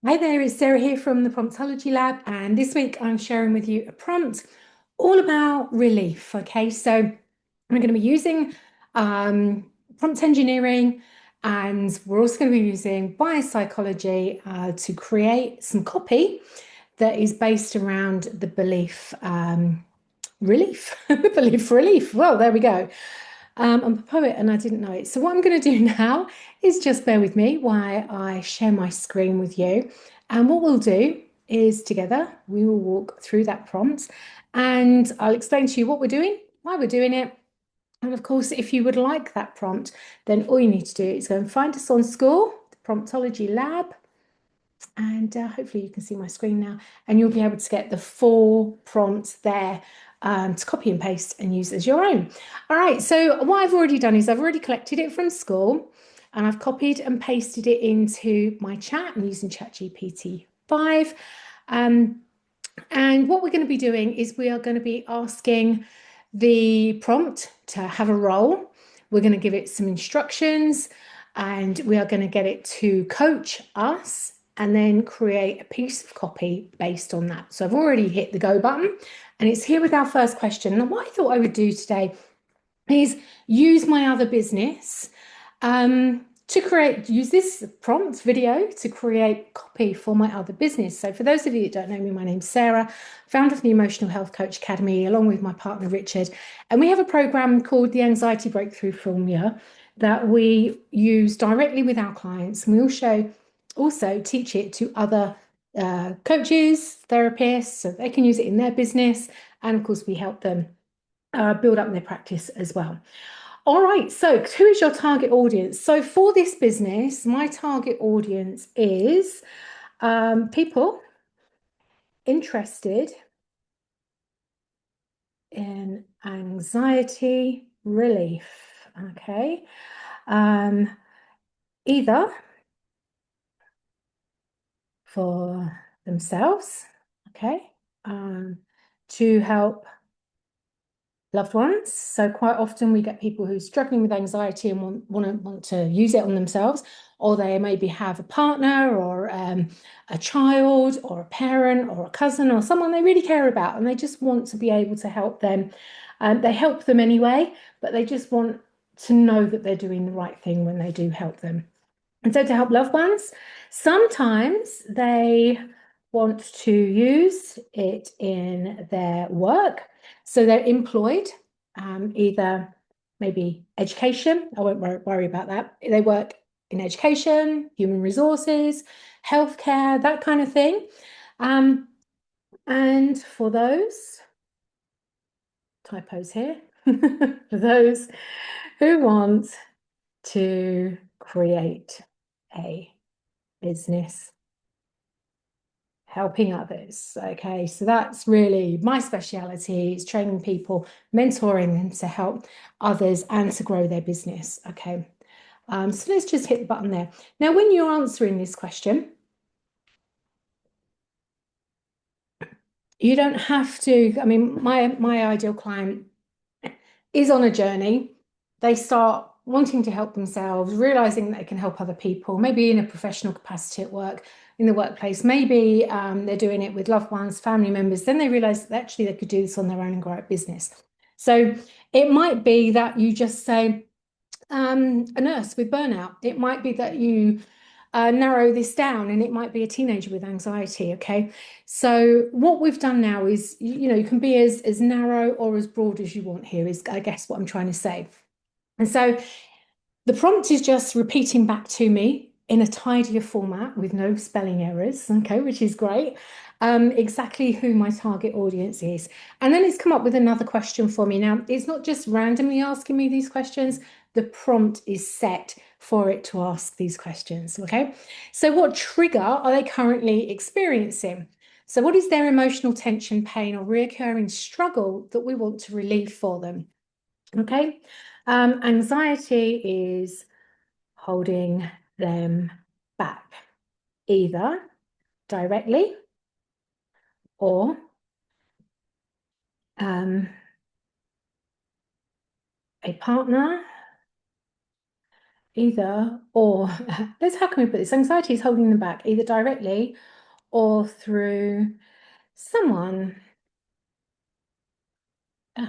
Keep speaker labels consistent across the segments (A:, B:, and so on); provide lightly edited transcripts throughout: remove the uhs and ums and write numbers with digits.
A: Hi there, it's Sarah here from the Promptology Lab, and this week I'm sharing with you a prompt all about relief. Okay, so I'm going to be using um, prompt engineering, and we're also going to be using biopsychology to create some copy that is based around the belief relief, belief relief. Well, there we go. I'm a poet and I didn't know it. So what I'm going to do now is just bear with me while I share my screen with you. And what we'll do is together we will walk through that prompt and I'll explain to you what we're doing, why we're doing it. And of course, if you would like that prompt, then all you need to do is go and find us on School, the Promptology Lab, and hopefully you can see my screen now, and you'll be able to get the full prompt there to copy and paste and use as your own. All right, so what I've already done is I've already collected it from school and I've copied and pasted it into my chat. I'm using ChatGPT 5. Um, and what we're going to be doing is we are going to be asking the prompt to have a role. We're going to give it some instructions and we are going to get it to coach us and then create a piece of copy based on that. So I've already hit the go button and it's here with our first question. Now, what I thought I would do today is use my other business use this prompt video to create copy for my other business. So for those of you that don't know me, my name's Sarah, founder of the Emotional Health Coach Academy, along with my partner Richard. And we have a program called the Anxiety Breakthrough Formula that we use directly with our clients. And we also teach it to other coaches, therapists, so they can use it in their business. And of course, we help them build up their practice as well. All right, so who is your target audience? So for this business, my target audience is people interested in anxiety relief. Okay. Um, either for themselves, okay, to help loved ones. So quite often we get people who are struggling with anxiety and want to use it on themselves, or they maybe have a partner or a child or a parent or a cousin or someone they really care about, and they just want to be able to help them. They help them anyway, but they just want to know that they're doing the right thing when they do help them. And so to help loved ones, sometimes they want to use it in their work. So they're employed, either maybe education, I won't worry about that. They work in education, human resources, healthcare, that kind of thing. Um, and for those, typos here, for those who want to create a business helping others. Okay, so that's really my speciality is training people, mentoring them to help others and to grow their business. Okay, so let's just hit the button there. Now, when you're answering this question, you don't have to, I mean, my ideal client is on a journey. They start wanting to help themselves, realizing that they can help other people, maybe in a professional capacity at work, in the workplace. Maybe they're doing it with loved ones, family members. Then they realize that actually they could do this on their own and grow a business. So it might be that you just say, a nurse with burnout. It might be that you narrow this down and it might be a teenager with anxiety. Okay. So what we've done now is, you can be as narrow or as broad as you want here is, I guess, what I'm trying to say. And so the prompt is just repeating back to me in a tidier format with no spelling errors, okay, which is great. Exactly who my target audience is. And then it's come up with another question for me. Now, it's not just randomly asking me these questions, the prompt is set for it to ask these questions, okay? So, what trigger are they currently experiencing? So, what is their emotional tension, pain, or reoccurring struggle that we want to relieve for them? Okay. Anxiety is holding them back, either directly or um, a partner either or. How can we put this? Anxiety is holding them back, either directly or through someone uh,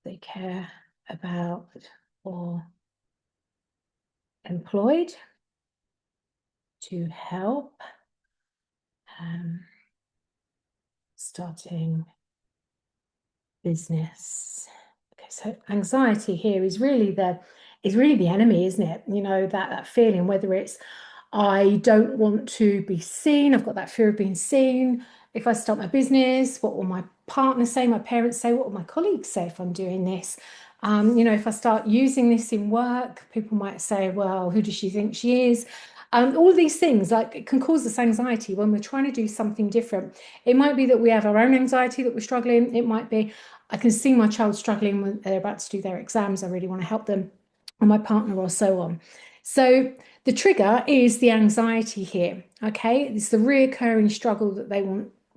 A: they care about or employed to help um, starting business. Okay, so anxiety here is really the enemy, isn't it? You know, that feeling, whether it's I don't want to be seen, I've got that fear of being seen. If I start my business, what will my partner say, my parents say, what will my colleagues say if I'm doing this? You know, if I start using this in work, people might say, well, who does she think she is? All of these things like it can cause us anxiety when we're trying to do something different. It might be that we have our own anxiety that we're struggling. It might be, I can see my child struggling when they're about to do their exams. I really want to help them, or my partner, or so on. So the trigger is the anxiety here. Okay, it's the reoccurring struggle that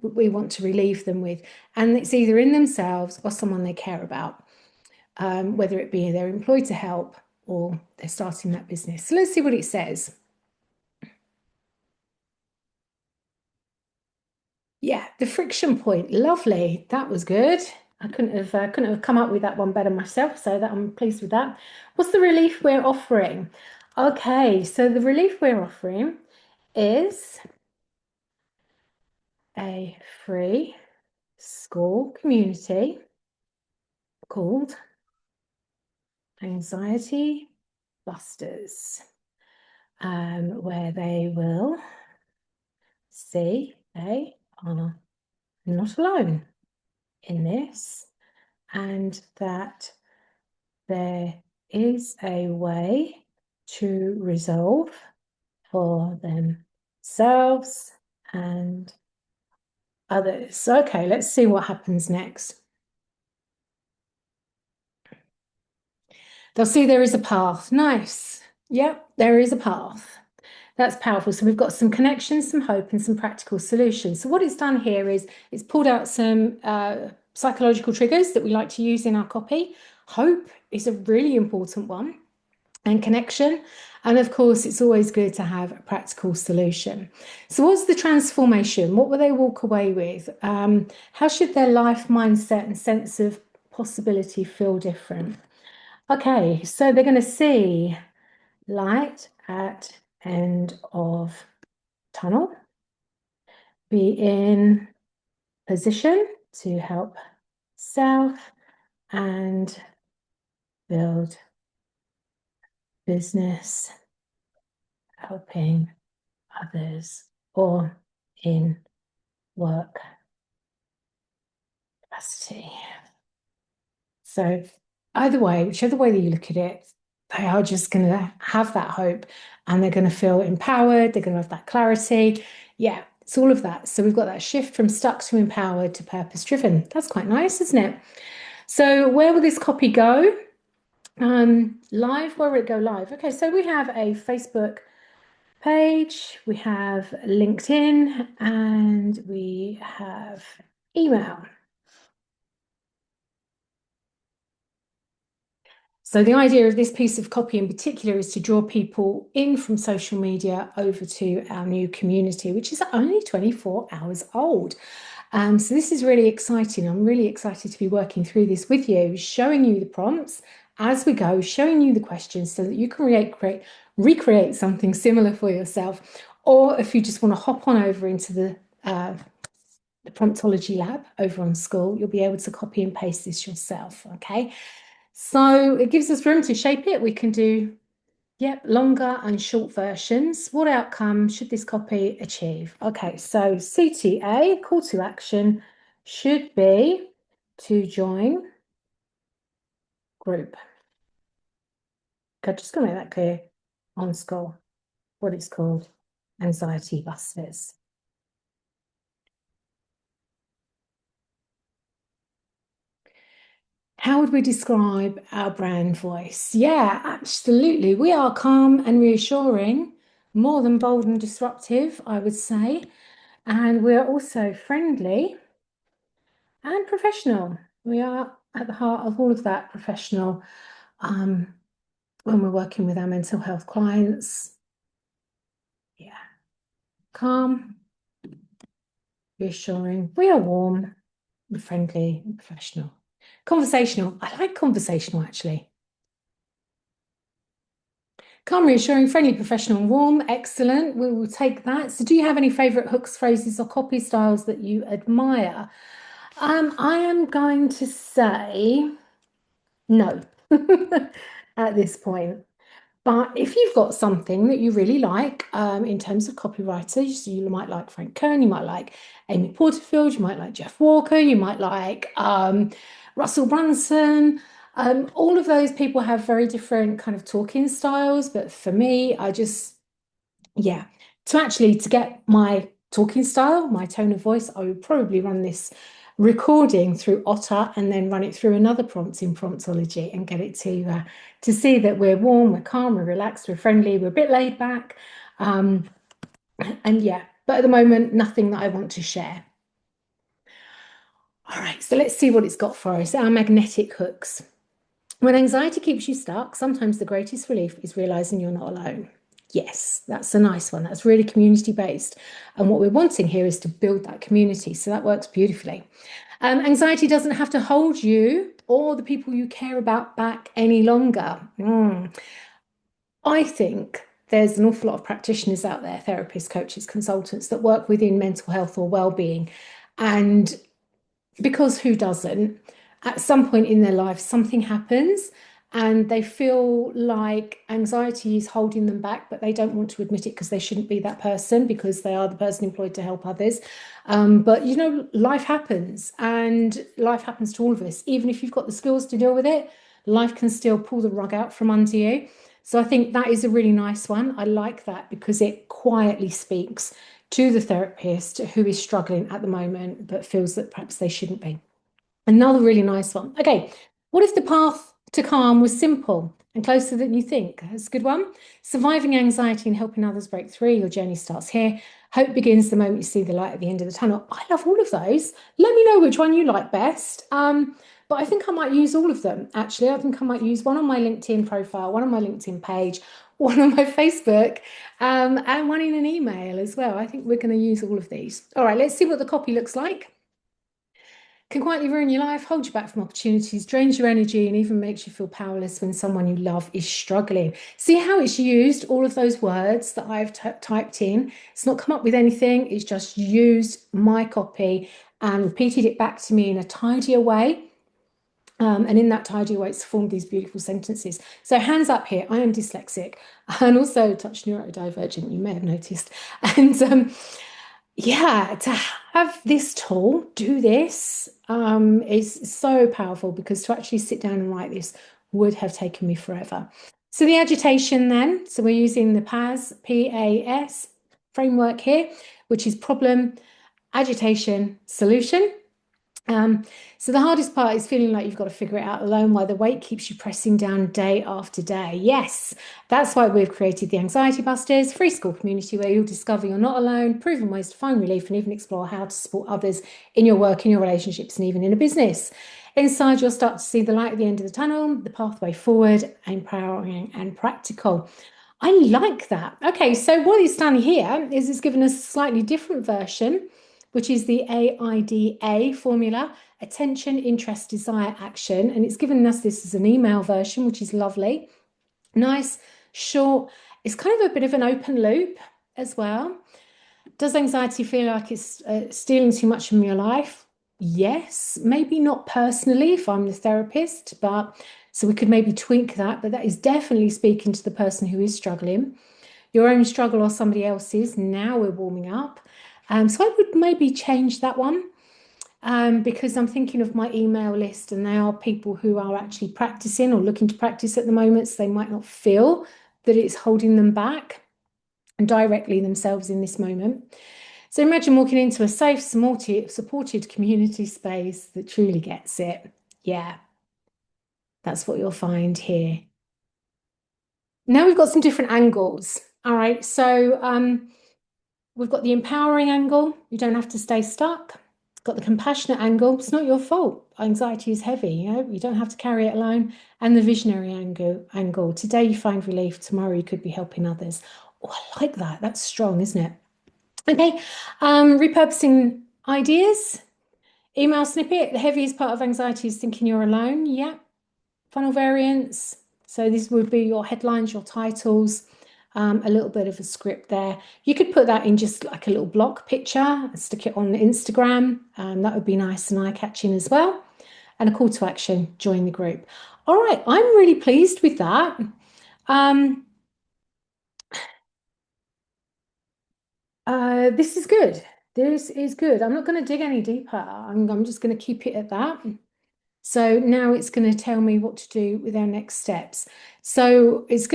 A: we want to relieve them with, and it's either in themselves or someone they care about, whether it be they're employed to help or they're starting that business. So let's see what it says. Yeah, the friction point. Lovely. That was good. I couldn't have come up with that one better myself, so that I'm pleased with that. What's the relief we're offering? Okay, so the relief we're offering is a free school community called Anxiety Busters, where they will see they are not alone in this and that there is a way to resolve for themselves and others. Okay, let's see what happens next. They'll see there is a path. Nice. Yep, there is a path. That's powerful. So we've got some connections, some hope, and some practical solutions. So what it's done here is it's pulled out some psychological triggers that we like to use in our copy. Hope is a really important one, and connection. And of course, it's always good to have a practical solution. So what's the transformation? What will they walk away with? How should their life mindset and sense of possibility feel different? Okay, so they're going to see light at end of tunnel, be in position to help self and build business, helping others, or in work capacity. So either way, whichever way that you look at it, they are just going to have that hope and they're going to feel empowered. They're going to have that clarity. Yeah, it's all of that. So we've got that shift from stuck to empowered to purpose driven. That's quite nice, isn't it? So where will this copy go? Live, where will it go live? Okay, so we have a Facebook page, we have LinkedIn, and we have email. So the idea of this piece of copy in particular is to draw people in from social media over to our new community, which is only 24 hours old. So this is really exciting. I'm really excited to be working through this with you, showing you the prompts as we go, showing you the questions so that you can recreate something similar for yourself. Or if you just want to hop on over into the Promptology Lab over on school, you'll be able to copy and paste this yourself, okay? So it gives us room to shape it. We can do, yep, longer and short versions. What outcome should this copy achieve? Okay, so CTA, call to action, should be to join group. Okay, just going to make that clear on school, what it's called, Anxiety Busters. How would we describe our brand voice? Yeah, absolutely. We are calm and reassuring, more than bold and disruptive, I would say. And we're also friendly and professional. We are at the heart of all of that professional when we're working with our mental health clients. Yeah, calm, reassuring. We are warm, friendly, professional. Conversational. I like conversational actually. Calm, reassuring, friendly, professional, and warm. Excellent. We will take that. So, do you have any favorite hooks, phrases, or copy styles that you admire? I am going to say no at this point. But if you've got something that you really like in terms of copywriters, you might like Frank Kern, you might like Amy Porterfield, you might like Jeff Walker, you might like Russell Brunson. All of those people have very different kind of talking styles. But for me, yeah, to get my talking style, my tone of voice, I would probably run this recording through Otter and then run it through another prompt in Promptology and get it to see that we're warm, we're calm, we're relaxed, we're friendly, we're a bit laid back. Um, and yeah, but at the moment, nothing that I want to share. All right, so let's see what it's got for us. Our magnetic hooks. When anxiety keeps you stuck, sometimes the greatest relief is realizing you're not alone. Yes, that's a nice one. That's really community based. And what we're wanting here is to build that community. So that works beautifully. Anxiety doesn't have to hold you or the people you care about back any longer. I think there's an awful lot of practitioners out there, therapists, coaches, consultants that work within mental health or well-being. And because who doesn't? At some point in their life, something happens and they feel like anxiety is holding them back, but they don't want to admit it because they shouldn't be that person because they are the person employed to help others. But life happens and life happens to all of us. Even if you've got the skills to deal with it, life can still pull the rug out from under you. So I think that is a really nice one. I like that because it quietly speaks to the therapist who is struggling at the moment but feels that perhaps they shouldn't be. Another really nice one. Okay, what if the path to calm was simple and closer than you think? That's a good one. Surviving anxiety and helping others break through. Your journey starts here. Hope begins the moment you see the light at the end of the tunnel. I love all of those. Let me know which one you like best. But I think I might use all of them, actually. I think I might use one on my LinkedIn profile, one on my LinkedIn page, one on my Facebook, and one in an email as well. I think we're going to use all of these. All right, let's see what the copy looks like. Can quietly ruin your life, hold you back from opportunities, drains your energy, and even makes you feel powerless when someone you love is struggling. See how it's used all of those words that I've typed in? It's not come up with anything, it's just used my copy and repeated it back to me in a tidier way. And in that tidy way, it's formed these beautiful sentences. So hands up here, I am dyslexic and also touch neurodivergent, you may have noticed. And yeah, to have this tool do this is so powerful because to actually sit down and write this would have taken me forever. So the agitation then, so we're using the PAS framework here, which is problem, agitation, solution. So the hardest part is feeling like you've got to figure it out alone while the weight keeps you pressing down day after day. Yes, that's why we've created the Anxiety Busters free school community where you'll discover you're not alone, proven ways to find relief, and even explore how to support others in your work, in your relationships, and even in a business. Inside, you'll start to see the light at the end of the tunnel, the pathway forward, empowering and practical. I like that. Okay, so what it's done here is it's given us a slightly different version, which is the AIDA formula, attention, interest, desire, action. And it's given us this as an email version, which is lovely. Nice, short. It's kind of a bit of an open loop as well. Does anxiety feel like it's stealing too much from your life? Yes, maybe not personally if I'm the therapist, but so we could maybe tweak that, but that is definitely speaking to the person who is struggling. Your own struggle or somebody else's, now we're warming up. So I would maybe change that one because I'm thinking of my email list and they are people who are actually practicing or looking to practice at the moment, so they might not feel that it's holding them back directly themselves in this moment. So imagine walking into a safe, supported community space that truly gets it. Yeah, that's what you'll find here. Now we've got some different angles. All right, so we've got the empowering angle. You don't have to stay stuck. got the compassionate angle. It's not your fault. Anxiety is heavy, you don't have to carry it alone. And the visionary angle. Today you find relief, tomorrow you could be helping others. Oh, I like that. That's strong, isn't it? Okay, repurposing ideas. Email snippet. The heaviest part of anxiety is thinking you're alone. Yeah. Funnel variants. So these would be your headlines, your titles, a little bit of a script there. You could put that in just like a little block picture, stick it on Instagram. That would be nice and eye-catching as well. And a call to action, join the group. All right, I'm really pleased with that. This is good. This is good. I'm not going to dig any deeper. I'm just going to keep it at that. So now it's going to tell me what to do with our next steps. So it's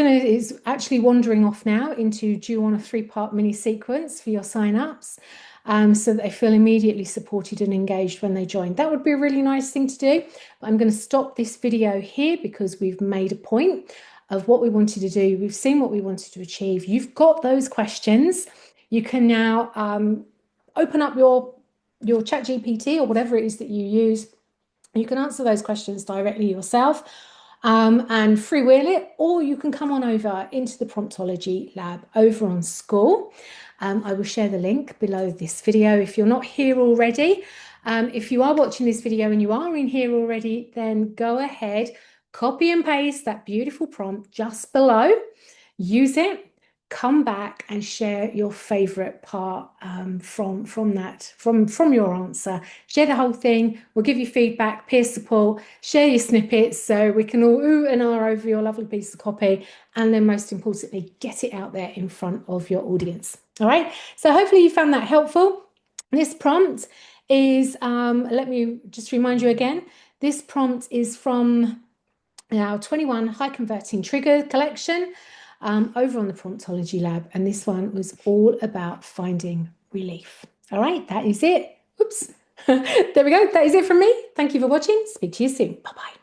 A: actually wandering off now into, do you want a 3-part mini sequence for your sign-ups? So that they feel immediately supported and engaged when they join. That would be a really nice thing to do. I'm going to stop this video here because we've made a point of what we wanted to do. We've seen what we wanted to achieve. You've got those questions. You can now open up your chat GPT or whatever it is that you use. You can answer those questions directly yourself and freewheel it, or you can come on over into the Promptology Lab over on School. I will share the link below this video. If you're not here already, if you are watching this video and you are in here already, then go ahead, copy and paste that beautiful prompt just below, use it, come back and share your favorite part from your answer. Share the whole thing. We'll give you feedback, peer support, share your snippets so we can all ooh and ah over your lovely piece of copy, and then most importantly, get it out there in front of your audience. All right, so hopefully you found that helpful. This prompt is let me just remind you again, this prompt is from our 21 high converting trigger collection over on the Promptology Lab, and this one was all about finding relief. All right, that is it. Oops. There we go. That is it from me. Thank you for watching. Speak to you soon. Bye-bye.